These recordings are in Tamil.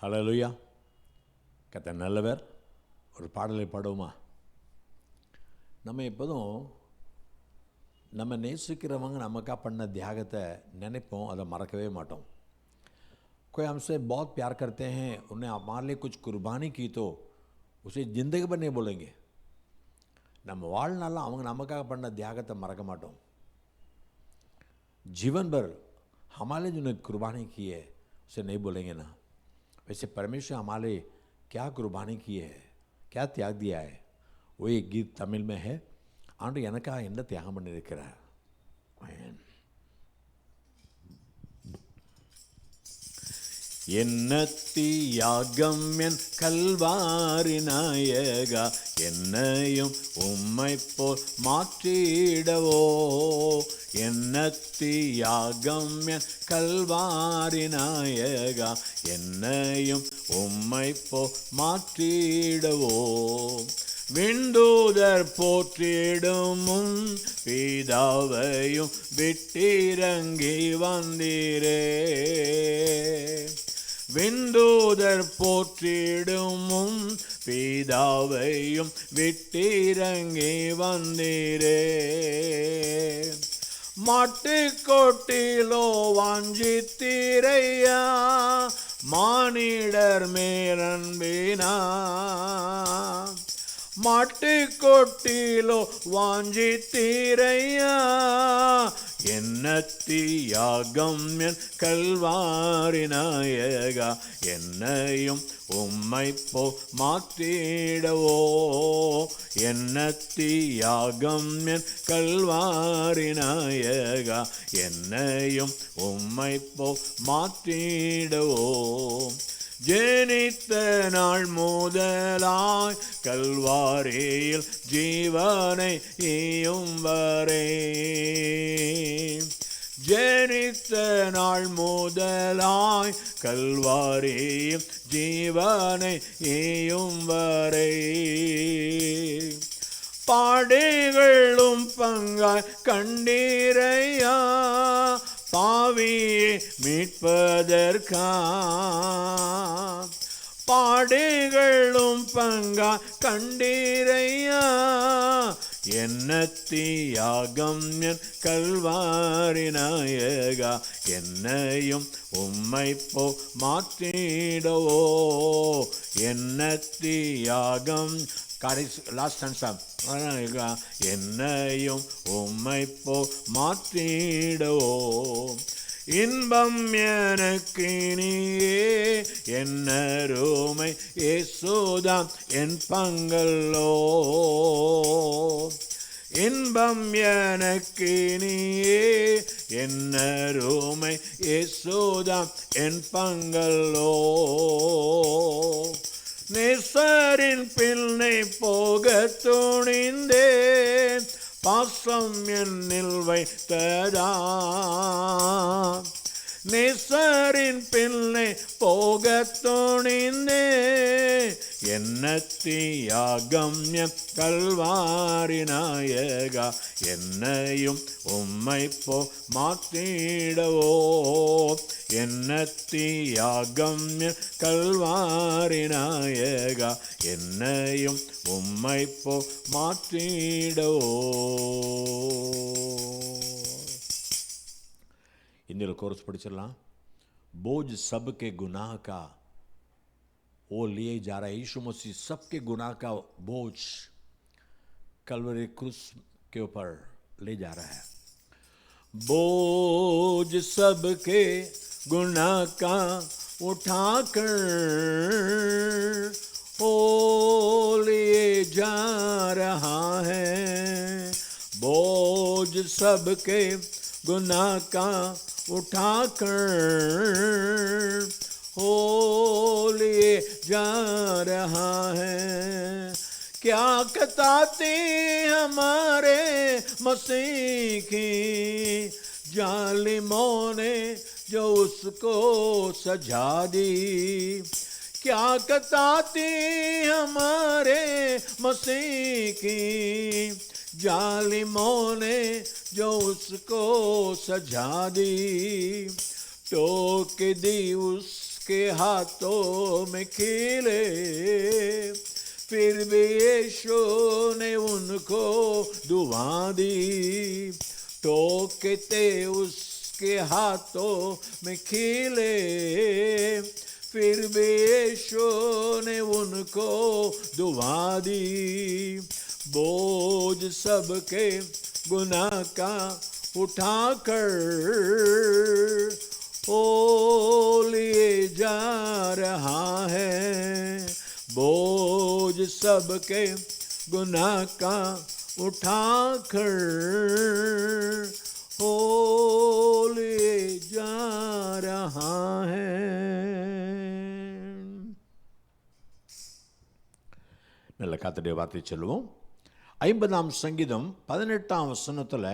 ஹல்லேலூயா. கர்த்தர் நல்லவர். ஒரு பாடலை பாடுவோமா? நம்ம எப்போதும் நம்ம நேசிக்கிறவங்க நமக்காக பண்ண தியாகத்தை நினைப்போம், அதை மறக்கவே மாட்டோம். कोई हमसे बहुत प्यार करते हैं, उन्हें हमारे लिए कुछ कुर्बानी की तो उसे ज़िंदगी भर नहीं बोलेंगे. நம்ம வாழ்நாளில் அவங்க நமக்காக பண்ண தியாகத்தை மறக்க மாட்டோம். जीवन भर हमारे लिए जिन्होंने कुर्बानी की है उसे नहीं बोलेंगे ना. वैसे परमेश्वर हमारे क्या कुर्बानी की है, क्या त्याग दिया है. वो एक गीत तमिल में है. ஆண்டு எனக்காக என்ன தியாகம் பண்ணியிருக்கிறார். என்ன தியாகம் என் கல்வாரி நாயகா, என்னையும் உம்மை போல் மாற்றிடவோ. என்ன தியாகம் என் கல்வாரி நாயகா, என்னையும் உம்மை போல் மாற்றிடவோ. விண்டூதர் போற்றிடும் பிதாவையும் விட்டிறங்கி வந்தீரே. விண்டூதர் போற்றிடும் பிதாவையும் விட்டிறங்கி வந்தீரே. மாட்டுக்கொட்டிலோ வாஞ்சித்தீரையா, மானிடர் மேலன்பினா. மாட்டுக்கொட்டிலோ வாஞ்சித்தீரையா, என்ன தியாகம் என் கல்வாரி நாயகா, என்னையும் உம்மை போ மாற்றிடவோ. என்ன தியாகம் என் கல்வாரி நாயகா, என்னையும் உம்மை போ மாற்றிடவோ. ஜெனித்த நாள் முதலாய் கல்வாரியில் ஜீவனை ஈயும் வரை. ஜெனித்த நாள் முதலாய் கல்வாரியில் ஜீவனை ஈயும் வரை. பாடுகளும் பங்காய் கண்டீரையா, பாவியை மீட்பதற்கா. பாடுகளும் பங்கா கண்டீரையா, என்ன தியாகம் என் கல்வாரி நாயகா, என்னையும் உம்மை போ மாற்றிடவோ. என்ன தியாகம் லாஸ்ட் ஆன்சர், என்னையும் உம்மை போ மாற்றிடவோ. இன்பம் எனக்கு நீயே என்னருமை இயேசுதாம் என் பங்கல்லோ. இன்பம் எனக்கு நீயே என்னருமை இயேசுதாம் என் பங்கல்லோ. நேசரின் பிள்ளை போக துணிந்தேன், பாசம் என்னில் வைத்ததா. நேசரின் பிள்ளை போக துணிந்தே, என்ன தியாகம் என் கல்வாரி நாயகா, என்னையும் உம்மை போ மாற்றிடவோ. என்ன தியாகம் என் கல்வாரி நாயகா, என்னையும் உம்மை போ மாற்றிடவோ. இந்த கோர்ஸ் படிச்சிடலாம். बोझ सबके गुनाह का वो लिए जा रहा है. यीशु मसीह सबके गुनाह का बोझ कलवरी क्रूस के ऊपर ले जा रहा है. बोझ सबके गुनाह का उठाकर वो लिए जा रहा है. बोझ सबके गुनाह का उठाकर हो लिए जा रहा है. क्या कताती हमारे मसीह की, जालिमों ने जो उसको सजा दी. क्या कताती हमारे मसीह की, जालिमों ने जो उसको सजा दी. टोक दी उस उसके हाथों में खिले, फिर भी यीशु ने उनको दुआ दी। टोकते उसके हाथों में खिले, फिर भी यीशु ने उनको दुआ दी। बोझ सबके गुनाह का उठाकर ओ लिए जा रहा है। बोझ सबके गुनाह का उठाकर ओ लिए जा रहा है। நல்ல கர்த்தருடைய வார்த்தை சொல்லுவோம். 50ஆம் சங்கீதம் 18ஆம் வசனத்தில்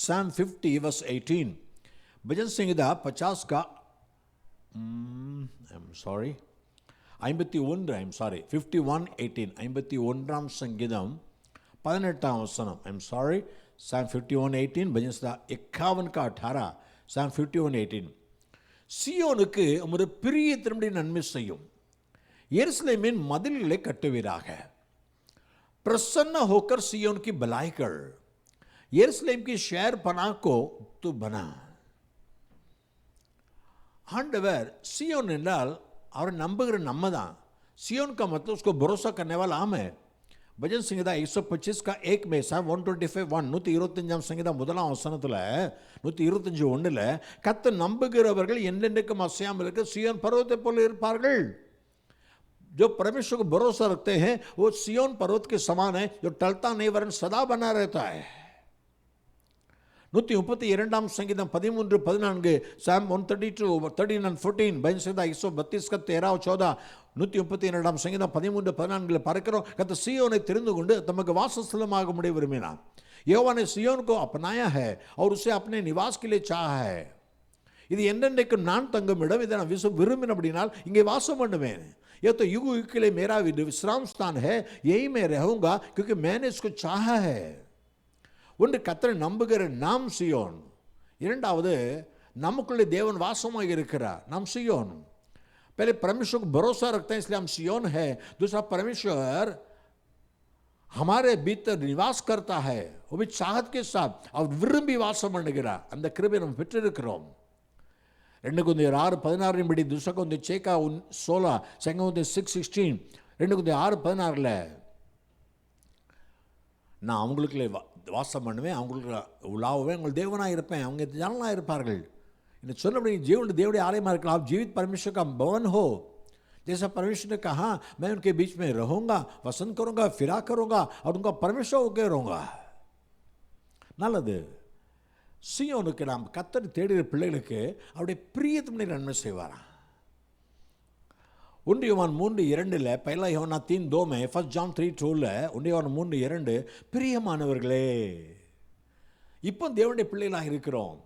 Psalm 50 verse 18 भजन संहिता 50 का 51:18 51ஆம் சங்கீதம் 18ஆம் வசனம் Psalm 51:18 भजन संहिता 51 का 18 Psalm 51:18 சியோனுக்கு ஒரு பிரியத்தினுடைய நன்மை செய்யும், எருசலேமின் மதில்களை கட்டுவீராக. प्रसन्न होकर सियोन की भलाई कर, यरूशलेम की शहर पनाह को तू बना. ஆண்டவர் சியோன் என்றால் அவர் நம்புகிற நம்ம தான். सियोन का मतलब उसको भरोसा करने वाला हम है. भजन संहिता 125 का 1 में Psalm 125:1 125ஆம் சங்கீதம் முதலாம் வசனத்தில் 125:1 கர்த்தர் நம்புகிறவர்கள் என்றென்றைக்கும் அசையாமல் இருக்க சியோன் பர்வத்தை போல இருப்பார்கள். जो परमेश्वर को भरोसा रखते हैं वो सियोन पर्वत के समान है, जो टलता नहीं वरन सदा बना रहता है. 132ஆம் சங்கீதம் 13-14 Psalm 132:13-14 भजन संहिता 132 का 13-14 132ஆம் சங்கீதம் 13-14 பார்க்கிறோம். கர்த்தர் சியோனை தெரிந்து கொண்டு தமக்கு வாசஸ்தலமாக முடிய விரும்பினார். यहोवा ने सियोन को अपनाया है और उसे अपने निवास के लिए चाहा है. இது என்றென்றைக்கு நான் தங்கும் இடம், இதை நான் விரும்பினபடினால் இங்கே வாசம் பண்ணுவேன். ये तो युग युग के लिए मेरा विश्राम स्थान है, यही मैं रहूंगा क्योंकि मैंने इसको चाहा है. ஒன்று கர்த்தரை நம்புகிற நாம் சியோன், இரண்டாவது நமக்குள்ளே தேவன் வாசமாக இருக்கிறார், நாம் सियोन. पहले परमेश्वर को भरोसा रखते हैं इसलिए हम सियोन है. दूसरा परमेश्वर हमारे भीतर निवास करता है, वो भी चाहत के साथ और விரும்பி வாசம் பண்ணுகிறார். அந்த கிருபை நம்ம பெற்றிருக்கிறோம். 2 கொரிந்தியர் 6:16 படி दूसरा கொரிந்தியர் 6:16 2 கொரிந்தியர் 6:16 2 கொரிந்தியர் 6:16 நான் அவங்களுக்குள்ளே வாசம் பண்ணுவேன், அவங்களுக்கு உலாவுவேன், உங்கள் தேவனாக இருப்பேன், அவங்க ஜனங்களாக இருப்பார்கள் என்று சொன்னபடி जीवन देवड़े आलयமாக இருக்கலாம். आप जीवित परमेश्वर का भवन हो. जैसा परमेश्वर ने कहा मैं उनके बीच में रहूँगा, वसन करूँगा, फिरा करूँगा और उनका परमेश्वर होकर रहूँगा. நல்லது. சியோனுக்கு நாம் கர்த்தரை தேடுகிற பிள்ளைகளுக்கு அவருடைய பிரியத்தினுடைய நன்மை செய்வாராம். 1 யோவான் 3:2 पहला யோவான் 3:2 में 1 John 3:2 1 யோவான் 3:2 பிரியமானவர்களே, இப்போ தேவனுடைய பிள்ளைகளாக இருக்கிறோம்.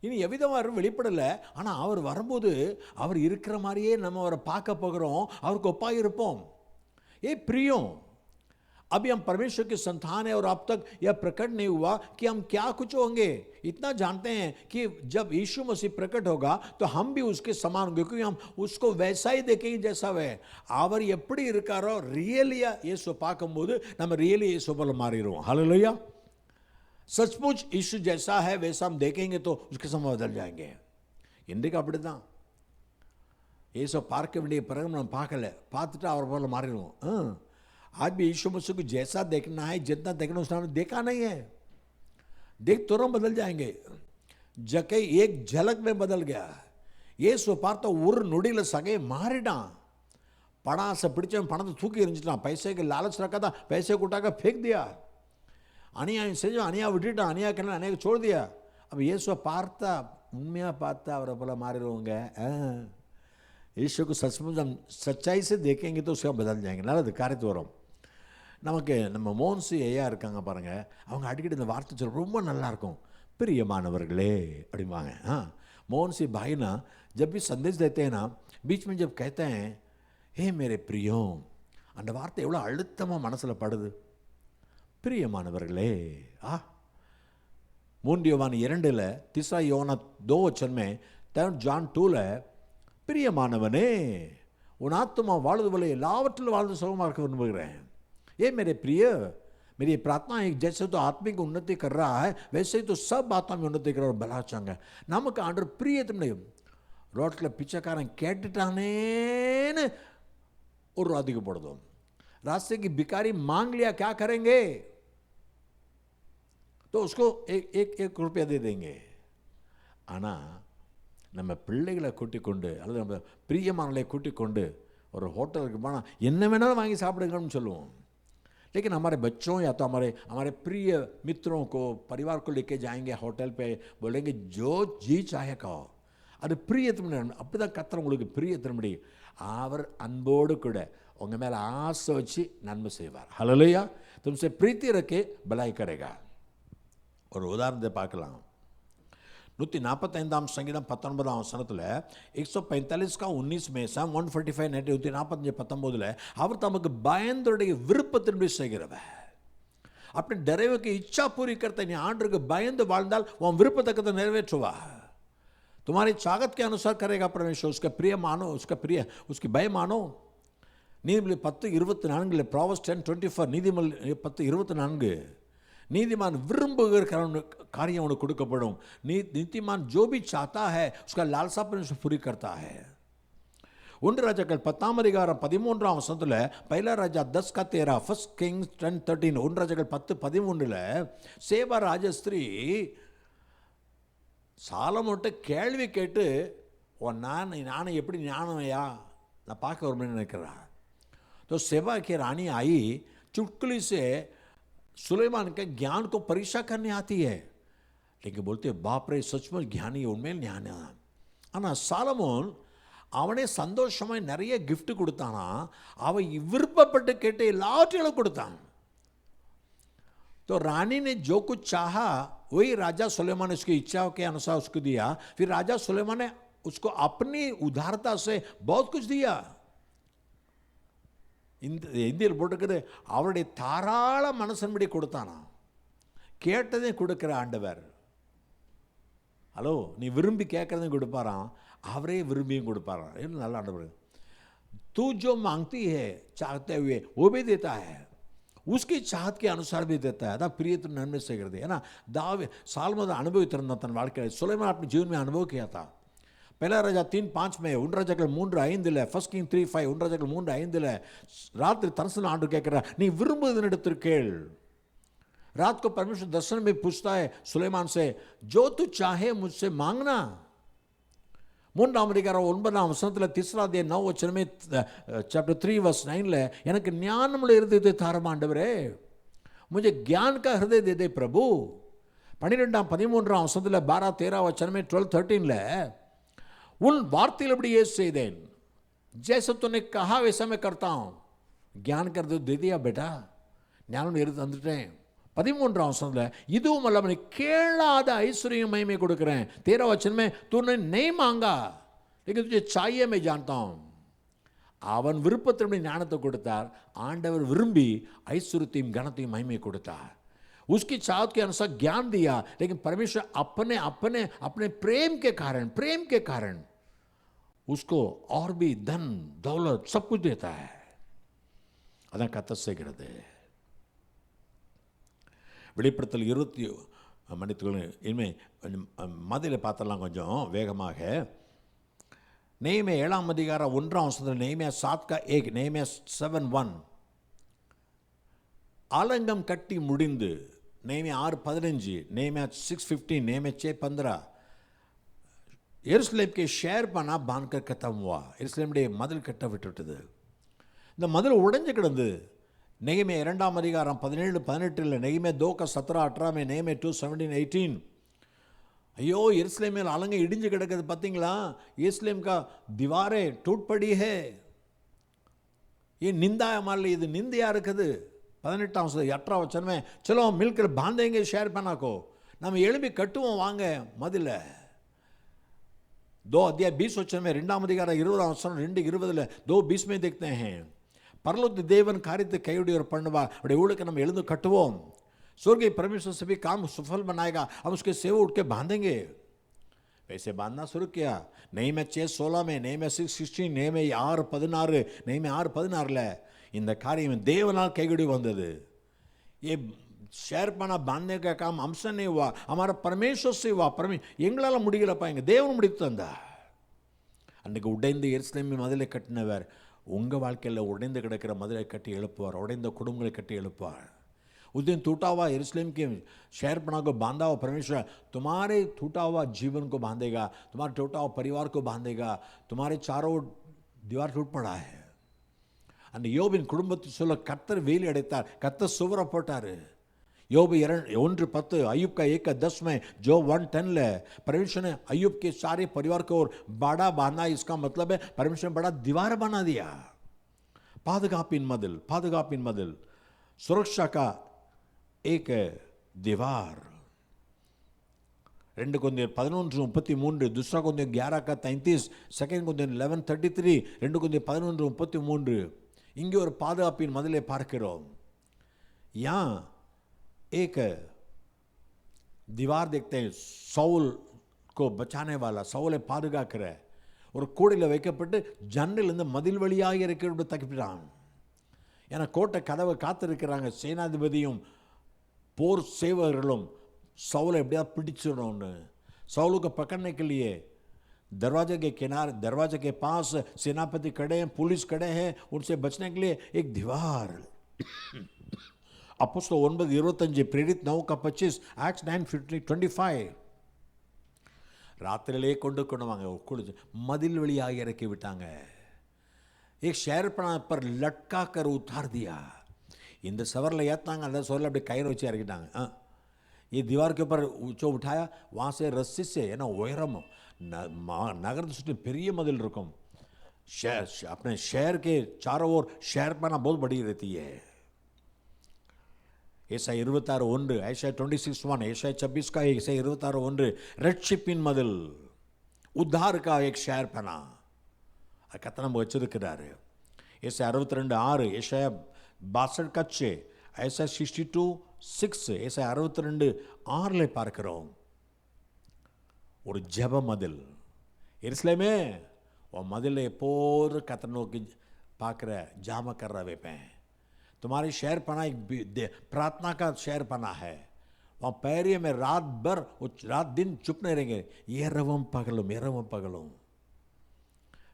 இனி எவ்விதமாக வெளிப்படலை, ஆனால் அவர் வரும்போது அவர் இருக்கிற மாதிரியே நம்ம அவரை பார்க்க போகிறோம், அவருக்கு ஒப்பாக இருப்போம். ஏ பிரியம், अभी हम परमेश्वर की संतान है और अब तक यह प्रकट नहीं हुआ कि हम क्या कुछ होंगे. इतना जानते हैं कि जब यीशु मसीह प्रकट होगा तो हम भी उसके समान होंगे, क्योंकि हम उसको वैसा ही देखेंगे जैसा वह அவர் எப்படி இருக்காரோ ரியலியா இயேசு பார்க்கும்போது நம்ம ரியலி இயேசு போல மாறிடுவோம். हालेलुया. सचमुच यीशु जैसा है वैसा हम देखेंगे तो उसके समय बदल जाएंगे. இன்றைக்கு அப்படி தான். இயேசு பார்க்க வேண்டிய பிறகு நம்ம பார்க்கல, பார்த்துட்டு அவர் போல மாறிடுவோம். आज भी यीशु मसीह को जैसा देखना है, जितना देखना उसने देखा नहीं है, देख तुरंत बदल जाएंगे. जके एक झलक में बदल गया. இயேசு பார்த்த ஒரு நொடியில் சகை மாறிடான். பணாசை பிடிச்சவன் பணத்தை தூக்கி எறிஞ்சிட்டான். पैसे के लालच रखा था, पैसे को उठाकर फेंक दिया. அநியாயம் செஞ்சோம், அநியா விட்டுட்டான், அநியா करना அநியா छोड़ दिया. अब இயேசுவை பார்த்தா உண்மையாக பார்த்தா அவரை போல மாறிடுவோங்க. ईश्वर को सचमुच हम सच्चाई से देखेंगे तो उसका बदल जाएंगे. நல்லது காரியத்து வரும். நமக்கு நம்ம மோன்சி ஐயா இருக்காங்க பாருங்கள், அவங்க அடிக்கடி இந்த வார்த்தை சொல்ல ரொம்ப நல்லாயிருக்கும். பிரியமானவர்களே அப்படிம்பாங்க. मोहन सिंह भाई ना जब भी संदेश देते हैं ना, बीच में जब कहते हैं हे मेरे प्रियो, அந்த வார்த்தை எவ்வளோ அழுத்தமாக மனசில் படுது. பிரியமானவர்களே. 3 யோவான் 2 तीसरा யோவான் 2 वचन में 3 John 2 பிரியமானவனே, உன் ஆத்துமா வாழ்வது போல எல்லாவற்றிலும் வாழ்ந்து சுகமாக இருக்க விரும்புகிறேன். ये मेरे प्रिय, मेरी प्रार्थना है जैसे तो आत्मिक उन्नति कर रहा है वैसे ही तो सब आत्मा में उन्नति कर रहा है. भला चांगा நமக்கு ஆண்டவர் பிரியத்தை ரோட்டில் பிச்சைக்காரன் கேட்டுட்டானேன்னு ஒரு அதிகப்படுத்தும். रास्ते की भिखारी मांग लिया, क्या करेंगे? तो उसको एक रुपया दे देंगे. ஆனால் நம்ம பிள்ளைகளை கூட்டிக் கொண்டு அல்லது நம்ம பிரியமானலை கூட்டிக் கொண்டு ஒரு ஹோட்டலுக்கு போனால் என்ன வேணாலும் வாங்கி சாப்பிடுங்கன்னு சொல்லுவோம். लेकिन हमारे बच्चों या तो हमारे प्रिय मित्रों को, परिवार को लेके जाएंगे होटल पे, बोलेंगे जो जी चाहे खाओ. அது பிரியத்தினுடைய அப்படி தான் கர்த்தர் உங்களுக்கு பிரியத்தினும்படி அவர் அன்போடு கூட உங்கள் மேலே ஆசை வச்சு நன்மை செய்வார். ஹல்லேலூயா. तुमसे प्रीति रखे भलाई करेगा. ஒரு உதாரணத்தை பார்க்கலாம். 145 சங்கீதம் 19 வசனத்தில் 145 में Psalm 145 145 19 அவர் தமக்கு பயந்தோடைய விருப்பத்தின்படி செய்கிறவர். अपने डरे की इच्छा पूरी करते नहीं. आंडर के பயந்து வாழ்ந்தால் உன் விருப்பத்தை நிறைவேற்றுவா. तुम्हारी चाहत के अनुसार करेगा परमेश्वर. उसका प्रिय मानो, उसकी भय मानो. நீதிமொழி 10:24 Proverbs 10:24 நீதிமொழி 10:24 நீதிமான் விரும்புகிற காரியம் அவனுக்கு கொடுக்கப்படும். நீதிமான் जो भी चाहता है उसका लालसा परमेश्वर पूरी करता है. 1 ராஜாக்கள் 10:13 வசனத்தில் पहला राजा 10:13 1 Kings 10:13 1 ராஜாக்கள் 10:13 சேபா ராஜஸ்திரீ சாலமோன்ட்ட கேள்வி கேட்டு நான் எப்படி ஞானமையா நான் பார்க்க வரும்னு நினைக்கிறேன். तो सेवा की रानी आई, चुटकुली से सुलेमान के ज्ञान को परीक्षा करने आती है. लेकिन बोलते बाप रे सचमुच ज्ञानी उनमें ज्ञान. ஆனால் சாலமோன் அவனே சந்தோஷமாய் நிறைய கிஃப்ட் கொடுத்தானா. அவன் விருப்பப்பட்டு கேட்டு எல்லாவற்றையும் கொடுத்தான். तो रानी ने जो कुछ चाहा वही राजा सुलेमान ने उसकी इच्छा के अनुसार उसको दिया. फिर राजा सुलेमान ने उसको अपनी उदारता से बहुत कुछ दिया. இந்தியில் போட்டுக்கிறது அவருடைய தாராள மனசன்படி கொடுத்தானா. கேட்டதே கொடுக்கிற ஆண்டவர். ஹலோ, நீ விரும்பி கேட்கறதையும் கொடுப்பாராம், அவரே விரும்பியும் கொடுப்பாராம். இது நல்ல ஆண்டவர். तू जो मांगती है चाहते हुए वो भी देता है, उसकी चाहत के अनुसार भी देता है. अदा प्रियतम नन्मे से करते है ना. सालमोन अनुभवितिருந்தான் தன் வாழ்க்கையில். सुलेमान अपने जीवन में अनुभव किया था. पहला राजा 3:5 में 1 ராஜாக்கள் 3:5 1 Kings 3:5 1 ராஜாக்கள் 3:5 ராத்திரி தரிசனம் ஆண்டு கேட்கிறார், நீ விரும்புவதனிடத்தில் கேள். रात को परमेश्वर दर्शन में पूछता है सुलेमान से, जो तू चाहे मुझसे मांगना. 3ஆம் அதிகாரம் 9ஆம் வசனத்தில் 3:9 वचन में चैप्टर 3 वर्स 9 எனக்கு ஞானமுள்ள இருதயத்தை தாரும் ஆண்டவரே, मुझे ज्ञान का हृदय दे दे प्रभु. 12ஆம் 13ஆம் வசனத்தில் 12-13 वचन में 12-13 உன் வார்த்தையில் அப்படி ஏசு செய்தேன், जैसे तूने कहा वैसा मैं करता हूं. ज्ञान कर दे दिया बेटा, ஞானம் இருந்து தந்துட்டேன். 13ஆம் வசனத்தில் இதுவும் அல்ல கேளாத ஐஸ்வர்யம் மகிமை கொடுக்கிறேன். 13 वचन में तूने नहीं मांगा लेकिन तुझे चाहिए मैं जानता हूं. அவன் விருப்பத்தின்படி ஞானத்தை கொடுத்தார். ஆண்டவர் விரும்பி ஐஸ்வர்யத்தையும் கனத்தையும் மகிமை கொடுத்தார். उसकी चाहत के अनुसार ज्ञान दिया. लेकिन परमेश्वर अपने अपने अपने प्रेम के कारण उसको और भी धन दौलत सब कुछ देता है. अதான் கர்த்தர் செய்கிறது. வெளிப்படுத்தல் 20 மன்னித்துக்கொள்ளுங்க, இனிமேல் மதியில் பார்த்தலாம் கொஞ்சம் வேகமாக. நெகேமியா 7ஆம் அதிகாரம் 1ஆம் வசனத்தில் நெகேமியா 7:1 நெகேமியா 7:1 ஆலங்கம் கட்டி முடிந்து. நெகேமியா 6:15 நெகேமியா 6:15 நெகேமியா 6:15 எருசலேம் के शहर बना बांधकर खत्म हुआ. எருசலேமுடைய மதில் கட்ட விட்டுவிட்டது. இந்த மதில் உடைஞ்சு கிடந்து. நெகேமியா 2ஆம் அதிகாரம் 17-18 நெகேமியா 2:17-18 में நெகேமியா 2:17-18 ஐயோ எருசலேம் மேல் அலங்கை இடிஞ்சு கிடக்குது பார்த்தீங்களா. எருசலேம் का दीवारें टूट पड़ी है. ये निंदा है हमारे लिए, இது நிந்தையா இருக்குது. 18 वचन में चलो मिलकर बांधेंगे शहर पना को, நம்ம எழுப்பி கட்டுவோம் வாங்க மதில. 2:20 वचन में 2ஆம் அதிகாரம் 20ஆம் வசனம் 2:20 2:20 में देखते हैं பரலோக தேவன் காரியத்தை கையுடையவர் பண்ணுவார். அவருடைய ஊழியத்தை நம்ம எழுந்து கட்டுவோம். स्वर्गीय परमेश्वर से भी काम सफल बनाएगा. हम उसके सेवा उठ के बांधेंगे. वैसे बांधना शुरू किया। नहीं में 6:16 में, नहीं में 6:16, नहीं में 6:16, नहीं में 6:16 இந்த காரியம் தேவனால் கைகூடி வந்தது. ये ஷேர்பனா बांधने का काम हमसे नहीं हुआ, हमारा परमेश्वर से हुआ. எங்களால் முடியலப்பா, எங்க தேவன் முடித்து தந்தா. அன்றைக்கு உடைந்த எருசலேமின் மதிலை கட்டினவர் உங்கள் வாழ்க்கையில் உடைந்து கிடக்கிற மதிலை கட்டி எழுப்புவார், உடைந்த குடும்பங்களை கட்டி எழுப்புவார். उस दिन टूटा हुआ यरूशलेम के शहरपना को बांधा हुआ परमेश्वर तुम्हारे टूटा हुआ जीवन को बांधेगा, तुम्हारे टूटा हुआ परिवार को बांधेगा. तुम्हारे चारों दीवार टूट पड़ा है. அந்த யோபின் குடும்பத்தை சொல்ல கர்த்தர் வேலி அடைத்தார், கர்த்தர் சுவரை போட்டார். யோபு 1:10, अय्यूब का 1:10 में, जो 1:10 परमेश्वर ने अय्यूब के सारे परिवार को और बाड़ा बांधा. इसका मतलब है परमेश्वर ने बड़ा दीवार बना दिया. பாதுகாப்பின் மதில், सुरक्षा का एक दीवार. 2 कोरिन्थियर 11:33, दूसरा कोरिन्थियर 11:33, सेकंड कोरिन्थियर 11:33, 2 कोरिन्थियर 11:33. இங்கே ஒரு பாதுகாப்பின் மதிலை பார்க்கிறோம். यहाँ एक दीवार देखते हैं, சவுல் को बचाने वाला, சவுலை பாதுகாக்கிற ஒரு கூடையில் வைக்கப்பட்டு ஜன்னலிருந்து மதில் வழியாக இருக்கிற தப்பிட்டான். ஏன்னா கோட்டை கதவை காத்திருக்கிறாங்க சேனாதிபதியும் போர் சேவகர்களும் சவுலை எப்படியாவது பிடிச்சிடணும்னு. सौल को पकड़ने के लिए दरवाजे के किनारे, दरवाजे के पास सेनापति खड़े हैं, पुलिस खड़े हैं, उनसे बचने के लिए एक दीवार. அப்போஸ்தலர் 9:25, प्रेरित 9:25, एक्ट्स 9:25. ராத்திரியிலே கொண்டு வாங்க மதில் வழியாக இறக்கி விட்டாங்க. एक शहरपना पर लटका कर उतार दिया. இந்த சவரில் ஏற்றாங்க, அந்த சவரில் அப்படி கயிறு வச்சு இறக்கிட்டாங்க. ये दीवार के ऊपर जो उठाया, वहाँ से रस्सी से, है ना, उयरम नगर सुटी பெரிய மதில் இருக்கும். अपने शहर के चारों ओर शहरपना बहुत बड़ी रहती है. ஏசாயா 26:1, ஏசாயா 26:1, ஏசாயா 26 का, ஏசாயா 26:1, ரட்சிப்பின் மதில், उद्धार का एक शहरपना கர்த்தர் நம்ம வச்சிருக்கிறாரு. ஏசாயா 62:6, ஏசாயா 62:6, ஏசாயா 62:6, ஏசாயா 62:6 பார்க்கிறோம். ஒரு ஜெப மதில். எருசலேமே உன் மதில் எப்போது கர்த்தர் நோக்கி பார்க்குற ஜாம கர்ற வைப்பேன். तुम्हारी शहरपना एक प्रार्थना का शहरपना है. वहाँ पैरिये में रात दिन चुप नहीं रहेंगे, இரவும் பகலும்.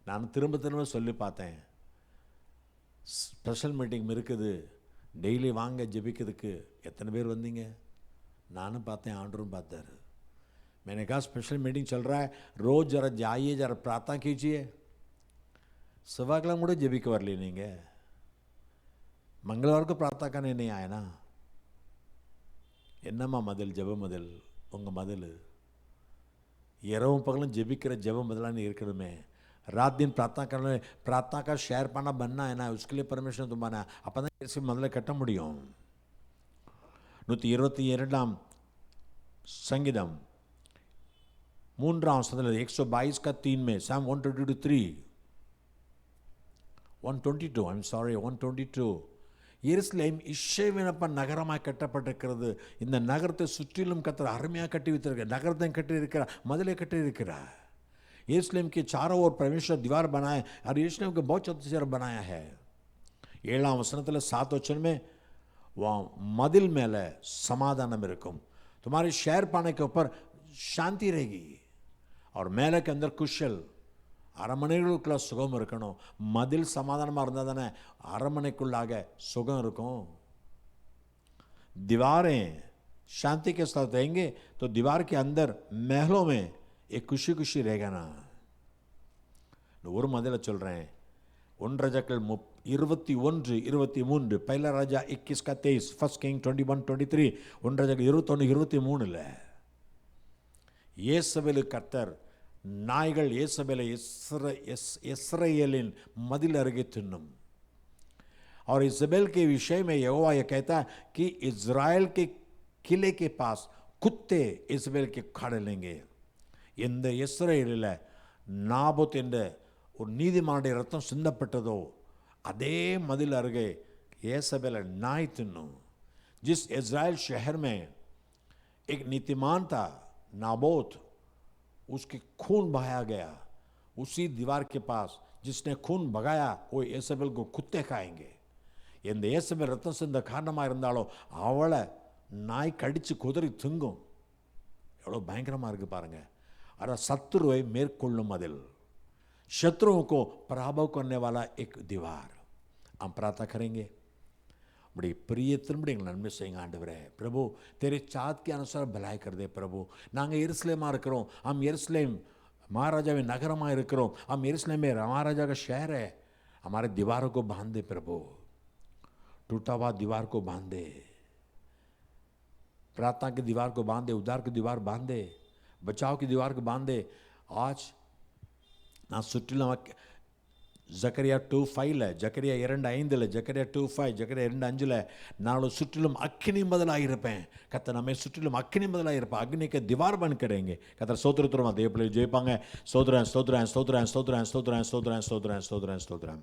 நான் திரும்ப சொல்லி பார்த்தேன், ஸ்பெஷல் மீட்டிங் இருக்குது, டெய்லி வாங்க ஜெபிக்கிறதுக்கு. எத்தனை பேர் வந்தீங்க? நானும் பார்த்தேன், ஆண்டரும் பார்த்தாரு. मैंने कहा स्पेशल मीटिंग चल रहा है, रोज जरा जाइए, जरा प्रार्थना कीजिए. செவ்வாய்க்கிழமை கூட ஜெபிக்க வரல நீங்கள், मंगलवार को प्रार्थना करने नहीं आए ना. என்னம்மா மதில்? ஜெப மதில் உங்கள் மதில். இரவும் பகலும் ஜெபிக்கிற ஜெப மதிலான்னு இருக்கணுமே. रात दिन प्रार्थना करने, प्रार्थना का शहरपना बनना है ना, उसके लिए परमेश्वर तुम्हारा அப்போ தான் ऐसे மதிலை கட்ட முடியும். 122 சங்கீதம் 3 122 का 3 में, Psalm 122:3, 122, I'm sorry, 122. எருசலேம் இஸ்ரவேலப்ப நகரமாக கட்டப்பட்டிருக்கிறது. இந்த நகரத்தை சுற்றிலும் கர்த்தர் அருமையாக கட்டி வைத்திருக்கிறார். நகரத்தை கட்டி இருக்கிறார், மதிலை कटी இருக்கிறார். यरूशलेम के चारों ओर परमेश्वर दीवार बनाए और यरूशलेम को बहुत अच्छी तरह बनाया है. 7 वचनத்தில் 7 वचन में वहाँ मदिल மேலே சமாதானம் இருக்கும். तुम्हारे शहर पाने के ऊपर शांति रहेगी और மேலே के अंदर कुशल. அரமனைகளுக்குள்ள சுகம் இருக்கணும். மதில் சமாதானமாக இருந்தால் தானே அரமனைக்குள்ளாக சுகம் இருக்கும். दीवारें शांति के साथ रहेंगे तो दीवार के अंदर महलों में एक खुशी रहेगा ना. ஒரு மதிலை சொல்கிறேன். 1 ராஜாக்கள் 21:23, पहला राजा 21:23, फर्स्ट किंग 21:23, 1 ராஜாக்கள் 21:23. ஏசபேலு கர்த்தர் நாய்கள் ஏசபேலை இஸ்ரவேலின் மதில் அருகே தின்னும். और इजबेल के विषय में यहोवा यह कहता है कि इज़राइल के किले के पास कुत्ते इजबेल के खाड़े लेंगे. இந்த இஸ்ரவேலில் நாபோத் என்ற ஒரு நீதிமானுடைய ரத்தம் சிந்தப்பட்டதோ அதே மதில் அருகே ஏசபேலை நாய் தின்னும். जिस इज़राइल शहर में एक नीतिमान था नाबोत, उसके खून बहाया गया, उसी दीवार के पास जिसने खून बगाया वो ஏசபேல் को कुत्ते खाएंगे. எந்த ஏசபேல் ரத்தம் சிந்த காரணமாக இருந்தாலோ அவளை நாய் கடிச்சு குதறி திங்கும். எவ்வளோ பயங்கரமாக இருக்கு பாருங்க. अरे शत्रुவை மேற்கொள்ளும் அதில், शत्रुओं को पराभव करने वाला एक दीवार. हम प्रार्थना करेंगे. बड़ी प्रिय திரும்பி எங்கள் நன்மை செய்யுங்க ஆண்டவரே. பிரபு तेरे चाहत के अनुसार भलाई कर दे प्रभु. நாங்கள் எருசலேமாக இருக்கிறோம், हम यरूशलेम महाराजा नगरमा இருக்கிறோம், हम यरूशलेम में महाराजा का शहर है. हमारे दीवारों को बांध दे प्रभु, टूटा हुआ दीवार को बांध दे, प्रार्थना की दीवार को बांध दे, उद्धार की दीवार बांध दे, बचाव की दीवार को बांध दे. आज நான் சுற்றிலும் ஜக்கரியா 2:5 ஜக்கரியா 2:5 ஜக்கரியா 2:5 ஜக்கரியா 2:5 நான் சுற்றிலும் அக்கினி பதிலாக இருப்பேன். கர்த்தர் நம்மை சுற்றிலும் அக்கினி பதிலாக இருப்பான். அக்னி के दीवार बन करेंगे. கர்த்தர் ஸ்தோத்திரம் தேவ பிள்ளைகள் ஜெயிப்பாங்க. ஸ்தோத்திரம் ஸ்தோத்திரம் ஸ்தோத்திரம் ஸ்தோத்திரம் ஸ்தோத்திரம் ஸ்தோத்திரம் ஸ்தோத்திரம் ஸ்தோத்திரம் ஸ்தோத்திரம்.